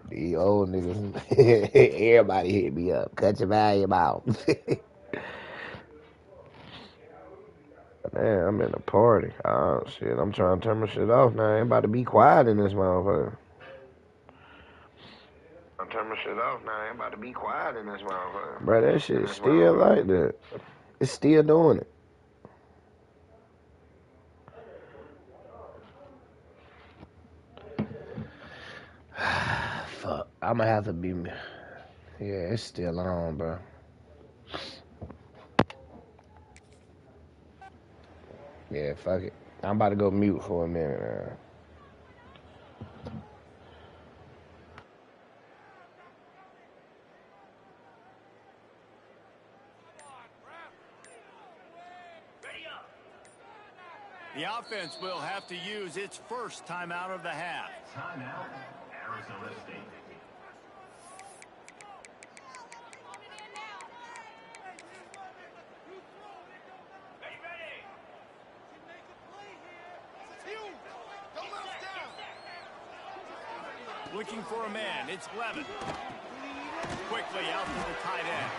these old niggas. Everybody hit me up. Cut your volume out. Man, I'm in a party. Oh shit, I'm trying to turn my shit off now. Ain't about to be quiet in this motherfucker. I'm turning my shit off now. Ain't about to be quiet in this motherfucker. Bro, that shit's still like that. It's still doing it. Fuck. I'ma have to be. Yeah, it's still on, bro. Yeah, fuck it. I'm about to go mute for a minute, man. The offense will have to use its first timeout of the half. Timeout, Arizona State. Looking for a man, it's Levin. Quickly out to the tight end.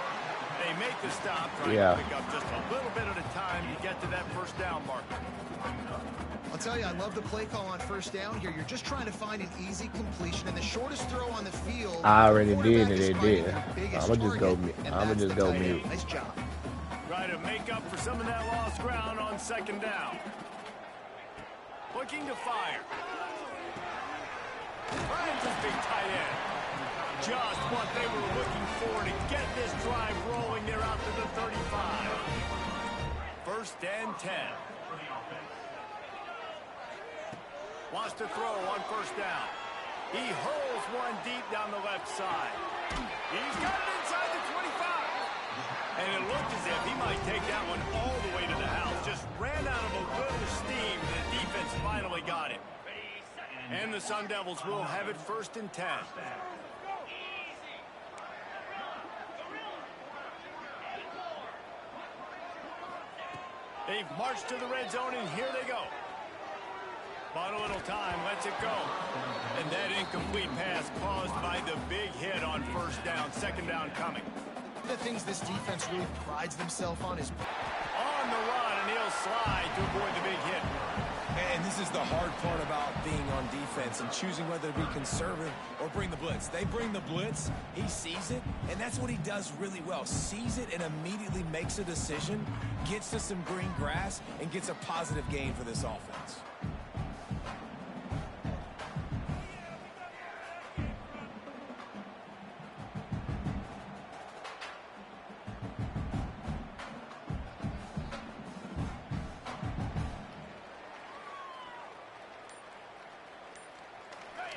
They make the stop, trying to pick up just a little bit at a time to get to that first down marker. I'll tell you, I love the play call on first down here. You're just trying to find an easy completion, and the shortest throw on the field. I already did it. It did. I'ma just go mute. Nice job. Try to make up for some of that lost ground on second down. Looking to fire. Finds his big tight end. Just what they were looking for to get this drive rolling. They're out to the 35. First and 10. Wants to throw on first down. He hurls one deep down the left side. He's got it inside the 25. And it looked as if he might take that one all the way to the house. Just ran out of a little steam. The defense finally got him. And the Sun Devils will have it first and 10. They've marched to the red zone, and here they go. Bought a little time, lets it go. And that incomplete pass caused by the big hit on first down, second down coming. One of the things this defense really prides themselves on is on the run, and he'll slide to avoid the big hit. And this is the hard part about being on defense and choosing whether to be conservative or bring the blitz. They bring the blitz, he sees it, and that's what he does really well. Sees it and immediately makes a decision, gets to some green grass, and gets a positive gain for this offense.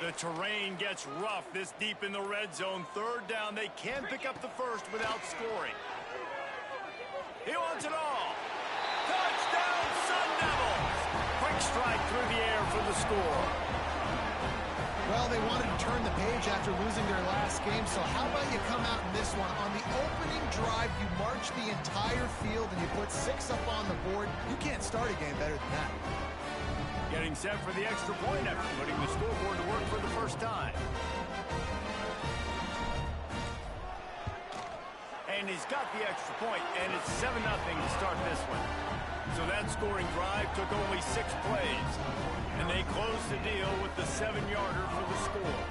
The terrain gets rough this deep in the red zone. Third down, they can pick up the first without scoring. He wants it all. Touchdown, Sun Devils! Quick strike through the air for the score. Well, they wanted to turn the page after losing their last game, so how about you come out in this one? On the opening drive, you march the entire field and you put 6 up on the board. You can't start a game better than that. Getting set for the extra point after putting the scoreboard to work for the first time. And he's got the extra point, and it's 7-0 to start this one. So that scoring drive took only 6 plays. And they closed the deal with the 7-yarder for the score.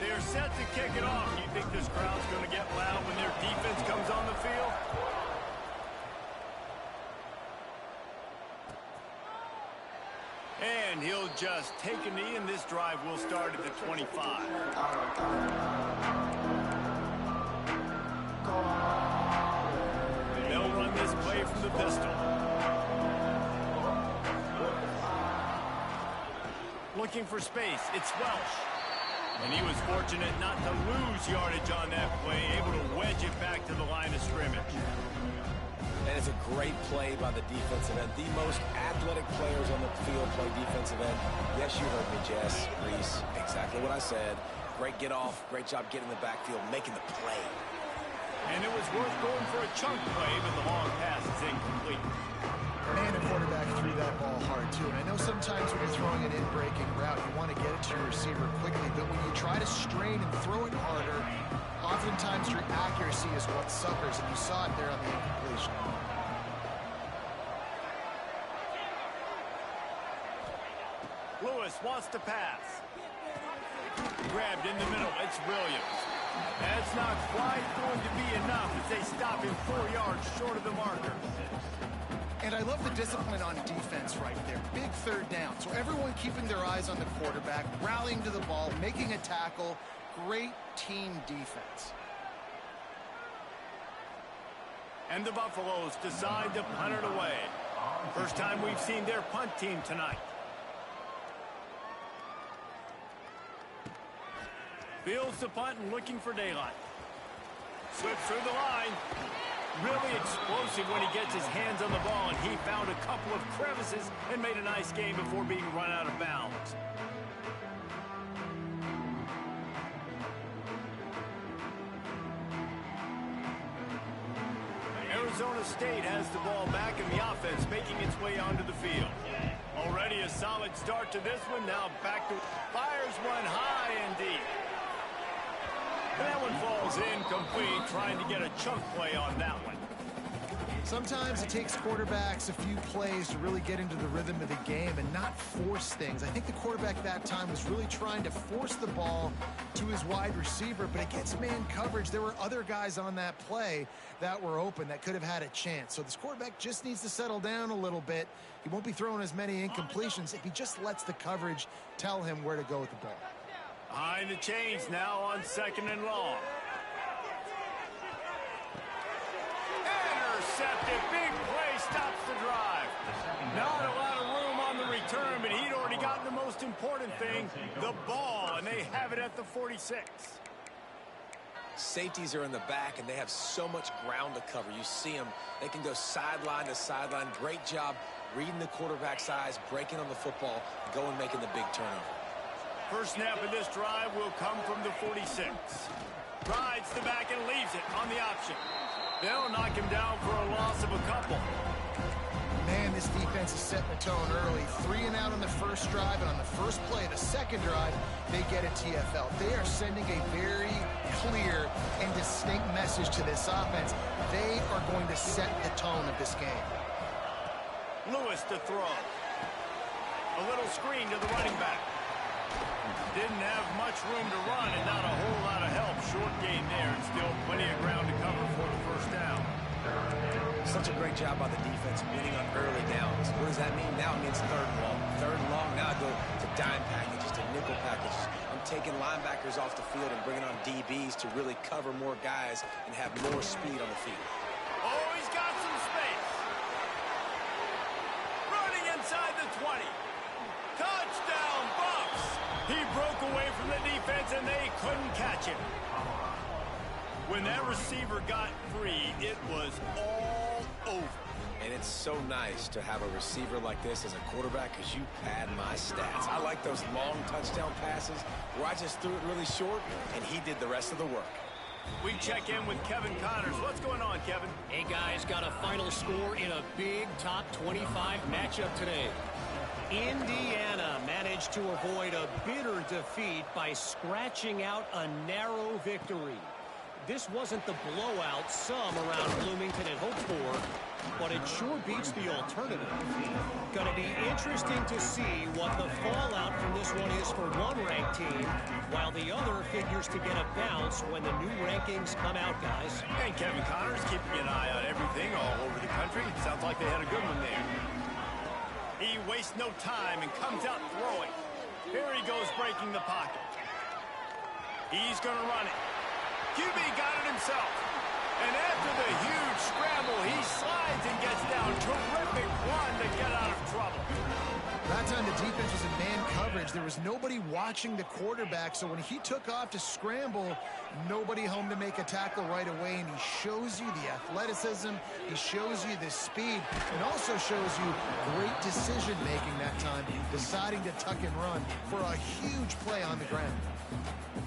They're set to kick it off. Do you think this crowd's going to get loud when their defense comes on the field? And he'll just take a knee, and this drive will start at the 25. They'll run this play from the pistol. Looking for space, it's Welsh. And he was fortunate not to lose yardage on that play, able to wedge it back to the line of scrimmage. And it's a great play by the defensive end. The most athletic players on the field play defensive end. Yes, you heard me, Jess, Reese. Exactly what I said. Great get off. Great job getting in the backfield, making the play. And it was worth going for a chunk play, but the long pass is incomplete. And the quarterback threw that ball hard, too. And I know sometimes when you're throwing an in-breaking route, you want to get it to your receiver quickly. But when you try to strain and throw it harder, oftentimes your accuracy is what suffers. And you saw it there on the incompletion. Lewis wants to pass. Grabbed in the middle. It's Williams. That's not quite going to be enough as they stop him 4 yards short of the marker. And I love the discipline on defense right there. Big third down. So everyone keeping their eyes on the quarterback, rallying to the ball, making a tackle. Great team defense. And the Buffaloes decide to punt it away. First time we've seen their punt team tonight. Fields the punt and looking for daylight. Slips through the line. Really explosive when he gets his hands on the ball, and he found a couple of crevices and made a nice game before being run out of bounds. Arizona State has the ball back in the offense, making its way onto the field. Already a solid start to this one. Now back to fires one high and deep. That one falls incomplete, trying to get a chunk play on that one. Sometimes it takes quarterbacks a few plays to really get into the rhythm of the game and not force things. I think the quarterback that time was really trying to force the ball to his wide receiver, but against man coverage, there were other guys on that play that were open that could have had a chance. So this quarterback just needs to settle down a little bit. He won't be throwing as many incompletions if he just lets the coverage tell him where to go with the ball. Behind the chains now on 2nd and long. Intercepted. Big play stops the drive. Not a lot of room on the return, but he'd already gotten the most important thing, the ball, and they have it at the 46. Safeties are in the back, and they have so much ground to cover. You see them. They can go sideline to sideline. Great job reading the quarterback's eyes, breaking on the football, going making the big turnover. First snap of this drive will come from the 46. Rides the back and leaves it on the option. They'll knock him down for a loss of a couple. Man, this defense is setting the tone early. 3 and out on the first drive, and on the first play, the second drive, they get a TFL. They are sending a very clear and distinct message to this offense. They are going to set the tone of this game. Lewis to throw. A little screen to the running back. Didn't have much room to run and not a whole lot of help. Short gain there and still plenty of ground to cover for the first down. Such a great job by the defense winning on early downs. What does that mean? Now it means 3rd and long. 3rd and long, now I go to dime packages, to nickel packages. I'm taking linebackers off the field and bringing on DBs to really cover more guys and have more speed on the field. Oh, he's got some space. Running inside the 20. Touchdown, Bucks! He broke away from the defense, and they couldn't catch him. When that receiver got free, it was all over. And it's so nice to have a receiver like this as a quarterback because you pad my stats. I like those long touchdown passes where I just threw it really short, and he did the rest of the work. We check in with Kevin Connors. What's going on, Kevin? Hey, guys, got a final score in a big top 25 matchup today. Indiana managed to avoid a bitter defeat by scratching out a narrow victory. This wasn't the blowout some around Bloomington had hoped for, but it sure beats the alternative. Going to be interesting to see what the fallout from this one is for one ranked team, while the other figures to get a bounce when the new rankings come out, guys. And Kevin Connors keeping an eye on everything all over the country. Sounds like they had a good one there. He wastes no time and comes out throwing. Here he goes breaking the pocket. He's going to run it. QB got it himself. And after the huge scramble, he slides and gets down. Terrific run to get out of trouble. That time the defense was in man coverage. There was nobody watching the quarterback, so when he took off to scramble, nobody home to make a tackle right away, and he shows you the athleticism, he shows you the speed, and also shows you great decision-making that time, deciding to tuck and run for a huge play on the ground.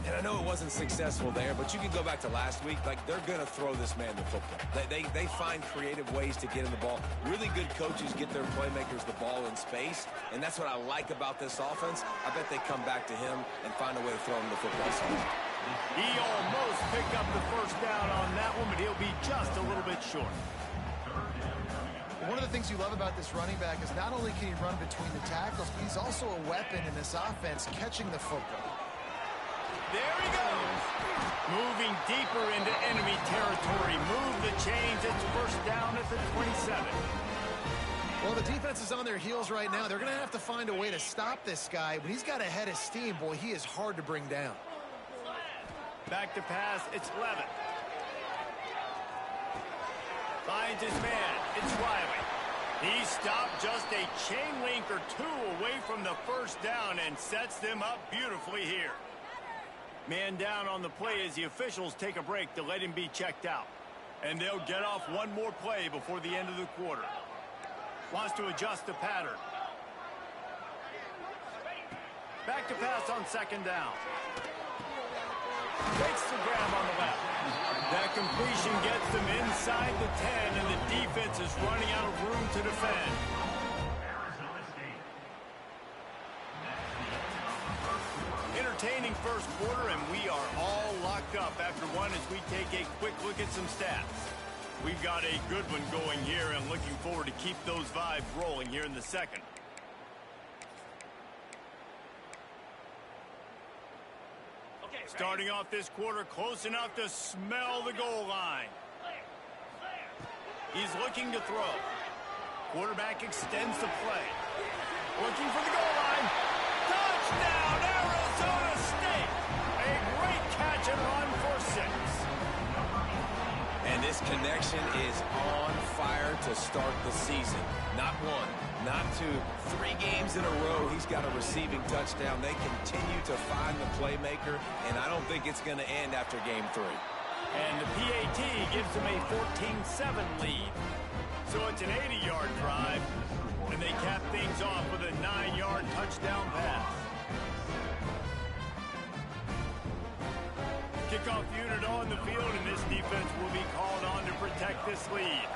And I know it wasn't successful there, but you can go back to last week. Like, they're going to throw this man the football. They find creative ways to get him the ball. Really good coaches get their playmakers the ball in space, and that's what I like about this offense. I bet they come back to him and find a way to throw him the football. He almost picked up the first down on that one, but he'll be just a little bit short. One of the things you love about this running back is not only can he run between the tackles, but he's also a weapon in this offense catching the football. There he goes. Moving deeper into enemy territory. Move the chains. It's first down at the 27. Well, the defense is on their heels right now. They're going to have to find a way to stop this guy. When he's got a head of steam, boy, he is hard to bring down. Back to pass. It's Levitt. Finds his man. It's Riley. He stopped just a chain link or two away from the first down and sets them up beautifully here. Man down on the play as the officials take a break to let him be checked out. And they'll get off one more play before the end of the quarter. Wants to adjust the pattern. Back to pass on second down. Takes the grab on the left. That completion gets them inside the 10, and the defense is running out of room to defend. Entertaining first quarter, and we are all locked up after one as we take a quick look at some stats. We've got a good one going here, and looking forward to keep those vibes rolling here in the second. Starting off this quarter, close enough to smell the goal line. He's looking to throw. Quarterback extends the play. Looking for the goal line. Touchdown, Arizona State! A great catch and run for 6. And this connection is on fire to start the season. Not one, not two, 3 games in a row he's got a receiving touchdown. They continue to find the playmaker, and I don't think it's going to end after game 3. And the PAT gives them a 14-7 lead. So it's an 80-yard drive, and they cap things off with a 9-yard touchdown pass. Kickoff unit on the field, and this defense will be called on to protect this lead.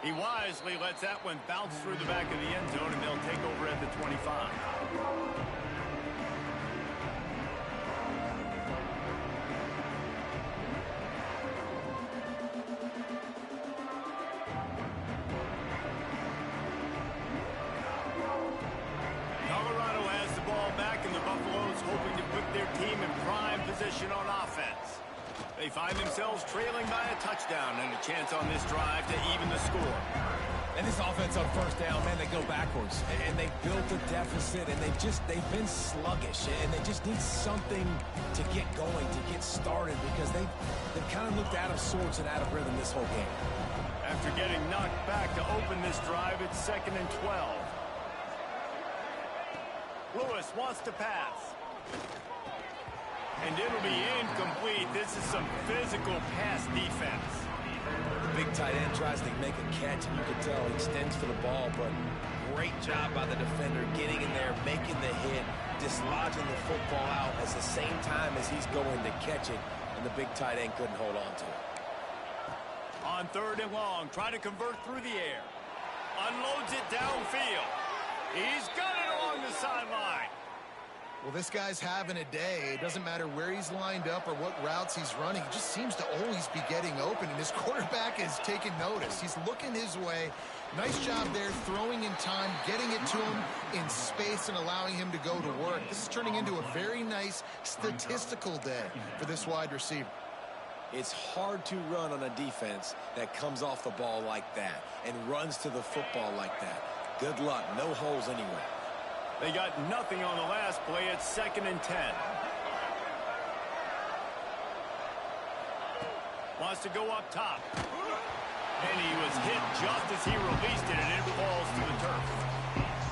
He wisely lets that one bounce through the back of the end zone, and they'll take over at the 25. Colorado has the ball back, and the Buffaloes hoping to put their team in prime position on offense. They find themselves trailing by a touchdown and a chance on this drive to even the score. And this offense on first down, man, they go backwards. And they built a deficit, and they've been sluggish. And they just need something to get going, to get started, because they've kind of looked out of sorts and out of rhythm this whole game. After getting knocked back to open this drive, it's 2nd and 12. Lewis wants to pass. And it'll be incomplete. This is some physical pass defense. Big tight end tries to make a catch, and you can tell he extends for the ball, but great job by the defender getting in there, making the hit, dislodging the football out at the same time as he's going to catch it, and the big tight end couldn't hold on to it. On 3rd and long, trying to convert through the air. Unloads it downfield. He's got it along the sideline. Well, this guy's having a day. It doesn't matter where he's lined up or what routes he's running. He just seems to always be getting open, and his quarterback is taking notice. He's looking his way. Nice job there, throwing in time, getting it to him in space, and allowing him to go to work. This is turning into a very nice statistical day for this wide receiver. It's hard to run on a defense that comes off the ball like that and runs to the football like that. Good luck. No holes anywhere. They got nothing on the last play. It's 2nd and 10. Wants to go up top. And he was hit just as he released it, and it falls to the turf.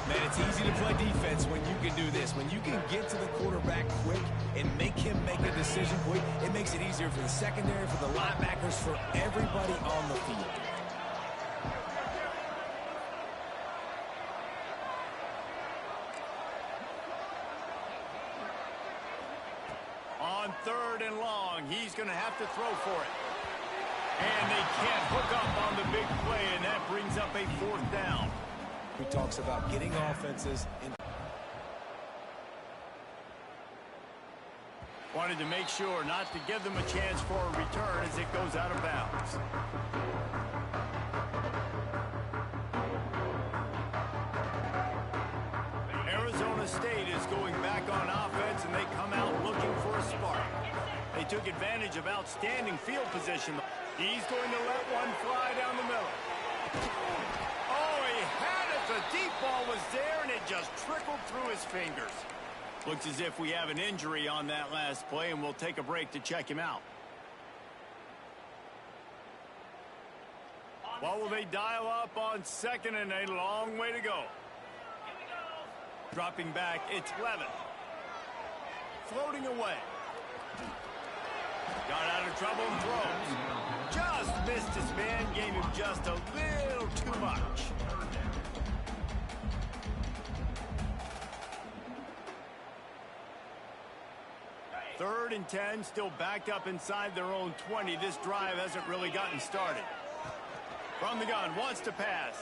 Man, it's easy to play defense when you can do this. When you can get to the quarterback quick and make him make a decision quick, it makes it easier for the secondary, for the linebackers, for everybody on the field. 3rd and long. He's going to have to throw for it. And they can't hook up on the big play, and that brings up a 4th down. He talks about getting offenses in. Wanted to make sure not to give them a chance for a return as it goes out of bounds. Arizona State is going back on offense, and they come out looking for a spark. They took advantage of outstanding field position. He's going to let one fly down the middle. Oh, he had it. The deep ball was there, and it just trickled through his fingers. Looks as if we have an injury on that last play, and we'll take a break to check him out. What will they dial up on 2nd and a long way to go? Dropping back, it's Levin. Floating away. Got out of trouble and throws. Just missed his man, gave him just a little too much. Third and 10, still backed up inside their own 20. This drive hasn't really gotten started. From the gun, wants to pass.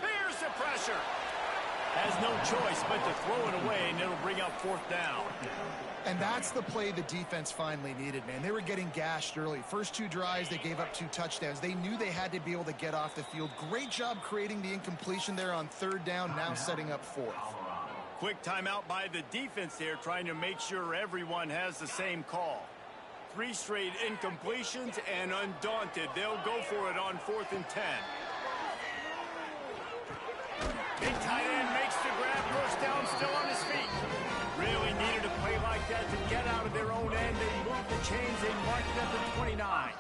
Here's the pressure. Has no choice but to throw it away, and it'll bring up 4th down. And that's the play the defense finally needed, man. They were getting gashed early. First 2 drives, they gave up 2 touchdowns. They knew they had to be able to get off the field. Great job creating the incompletion there on 3rd down, now setting up 4th. Quick timeout by the defense there, trying to make sure everyone has the same call. 3 straight incompletions, and undaunted, they'll go for it on 4th and 10. Big tight end makes the grab, first down, still on his feet. Really needed a play like that to get out of their own end. They moved the chains, they marked it at the 29.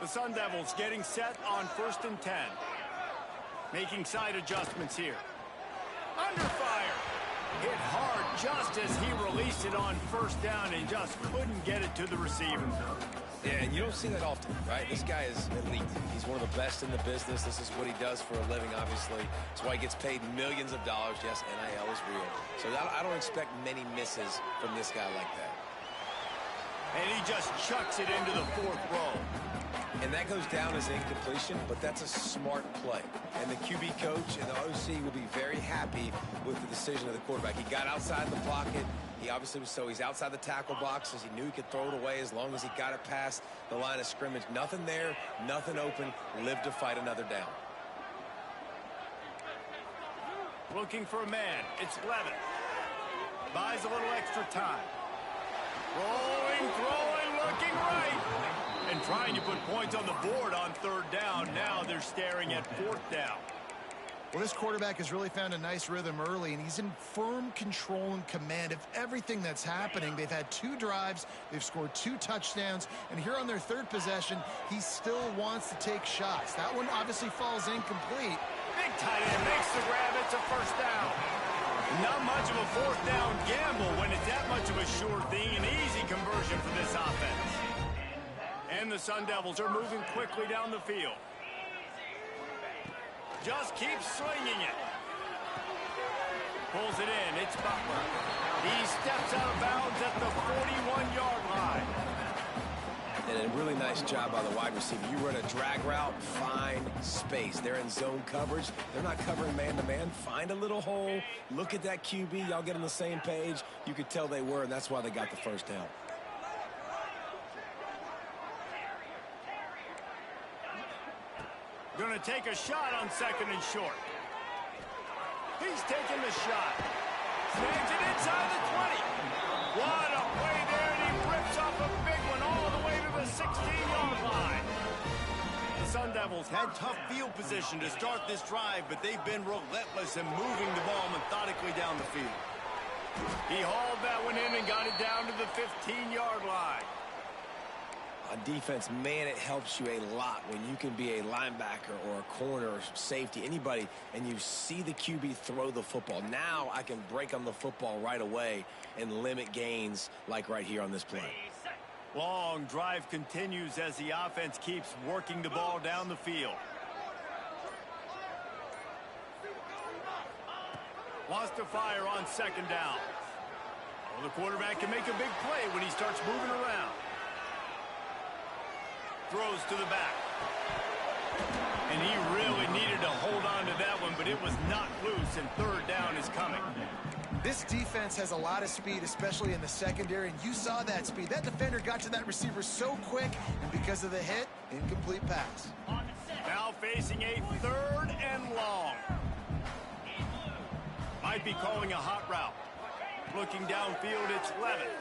The Sun Devils getting set on 1st and 10. Making side adjustments here. Under fire. Hit hard just as he released it on 1st down and just couldn't get it to the receiver. Yeah, and you don't see that often, right? This guy is elite. He's one of the best in the business. This is what he does for a living, obviously. That's why he gets paid millions of dollars. Yes, NIL is real. So I don't expect many misses from this guy like that. And he just chucks it into the 4th row. And that goes down as incompletion, but that's a smart play. And the QB coach and the OC will be very happy with the decision of the quarterback. He got outside the pocket. He obviously was he's outside the tackle box as he knew he could throw it away as long as he got it past the line of scrimmage. Nothing there, nothing open. Live to fight another down. Looking for a man. It's Levin. Buys a little extra time. Rolling, throwing, looking right. And trying to put points on the board on 3rd down. Now they're staring at 4th down. Well, this quarterback has really found a nice rhythm early, and he's in firm control and command of everything that's happening. They've had 2 drives. They've scored 2 touchdowns. And here on their 3rd possession, he still wants to take shots. That one obviously falls incomplete. Big tight end makes the grab. It's a 1st down. Not much of a 4th down gamble when it's that much of a sure thing. An easy conversion for this offense. And the Sun Devils are moving quickly down the field. Just keeps swinging it. Pulls it in. It's Butler. He steps out of bounds at the 41-yard line. And a really nice job by the wide receiver. You run a drag route, find space. They're in zone coverage. They're not covering man-to-man. Find a little hole. Look at that QB. Y'all get on the same page. You could tell they were, and that's why they got the 1st down. Going to take a shot on 2nd and short. He's taking the shot. Snags it inside the 20. What a play there, and he rips off a big one all the way to the 16-yard line. The Sun Devils had tough field position to start this drive, but they've been relentless in moving the ball methodically down the field. He hauled that one in and got it down to the 15-yard line. On defense, man, it helps you a lot when you can be a linebacker or a corner or safety, anybody, and you see the QB throw the football. Now I can break on the football right away and limit gains like right here on this play. Long drive continues as the offense keeps working the ball down the field. Wants to fire on 2nd down. Well, the quarterback can make a big play when he starts moving around. Throws to the back. And he really needed to hold on to that one, but it was not loose, and third down is coming. This defense has a lot of speed, especially in the secondary, and you saw that speed. That defender got to that receiver so quick, and because of the hit, incomplete pass. Now facing a third and long. Might be calling a hot route. Looking downfield, it's Levitt.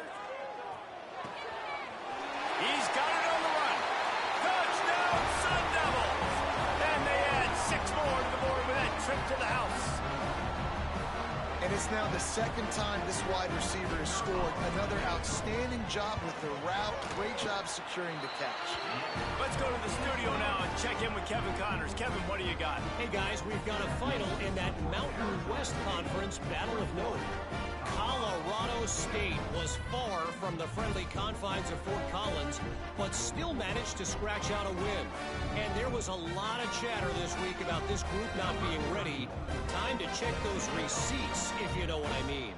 He's got it on the run. Touchdown, Sun Devils! And they add 6 more to the board with that trip to the house. And it's now the second time this wide receiver has scored. Another outstanding job with the route. Great job securing the catch. Let's go to the studio now and check in with Kevin Connors. Kevin, what do you got? Hey, guys, we've got a final in that Mountain West Conference battle of note. Colorado State was far from the friendly confines of Fort Collins, but still managed to scratch out a win. And there was a lot of chatter this week about this group not being ready. Time to check those receipts, if you know what I mean.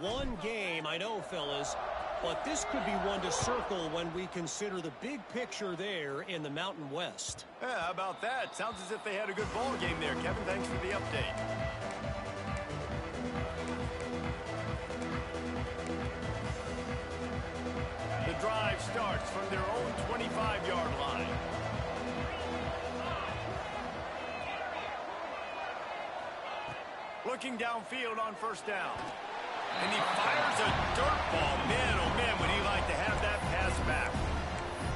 One game, I know, fellas, but this could be one to circle when we consider the big picture there in the Mountain West. Yeah, how about that? Sounds as if they had a good ball game there. Kevin, thanks for the update. The drive starts from their own 25-yard line. Looking downfield on first down. And he fires a dirt ball. Man, oh man, would he like to have that pass back.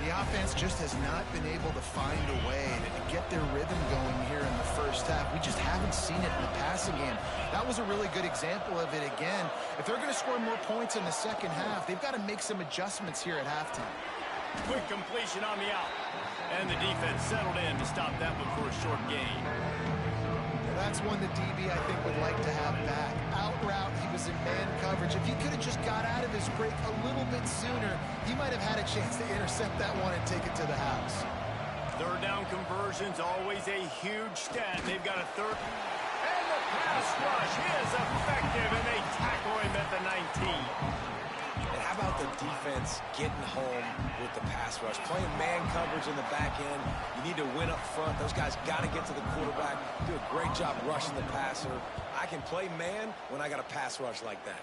The offense just has not been able to find a way to get their rhythm going here in the first half. We just haven't seen it in the passing game. That was a really good example of it again. If they're going to score more points in the second half, they've got to make some adjustments here at halftime. Quick completion on the out. And the defense settled in to stop that one for a short gain. That's one the DB, I think, would like to have back. Out route, he was in man coverage. If he could have just got out of his break a little bit sooner, he might have had a chance to intercept that one and take it to the house. Third down conversion's always a huge stat. They've got a third. And the pass rush is effective, and they tackle him at the 19. And how about the defense getting home with the pass rush? Playing man coverage in the back end. You need to win up front. Those guys got to get to the quarterback. Do a great job rushing the passer. I can play man when I got a pass rush like that.